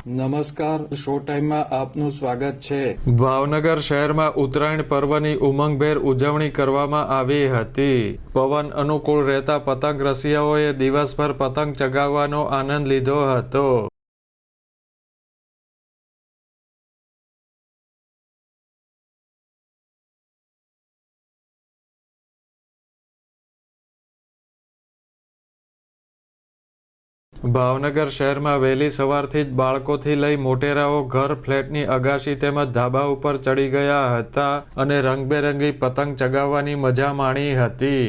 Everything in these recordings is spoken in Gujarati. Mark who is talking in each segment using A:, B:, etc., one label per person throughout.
A: નમસ્કાર, શો ટાઈમમાં આપનું સ્વાગત છે।
B: ભાવનગર શહેરમાં ઉત્તરાયણ પર્વની ઉમંગભેર ઉજવણી કરવામાં આવી હતી। પવન અનુકૂળ રહેતા પતંગ રસિયાઓએ દિવસભર પતંગ ચગાવવાનો આનંદ લીધો હતો। ભાવનગર શહેરમાં વહેલી સવારથી જ બાળકોથી લઈ મોટેરાઓ ઘર, ફ્લેટની અગાશી તેમજ ધાબા ઉપર ચડી ગયા હતા અને રંગબેરંગી પતંગ ચગાવવાની મજા માણી હતી।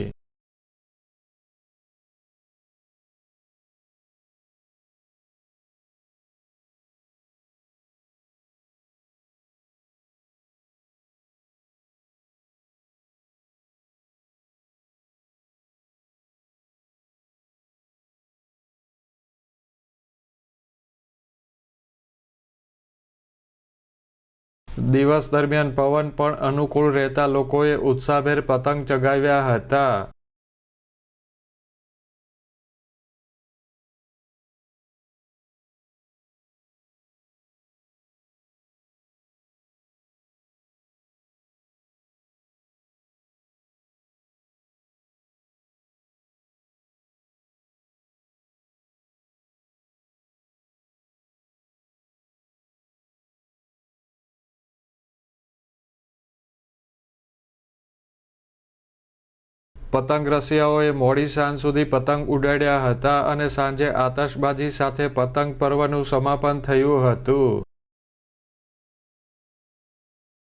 B: દિવસ દરમિયાન પવન પણ અનુકૂળ રહેતા લોકોએ ઉત્સાહભેર પતંગ ચગાવ્યા હતા। પતંગ રસિયાઓએ મોડી સાંજ સુધી પતંગ ઉડાડ્યા હતા અને સાંજે આતશબાજી સાથે પતંગ પર્વનું સમાપન થયું હતું।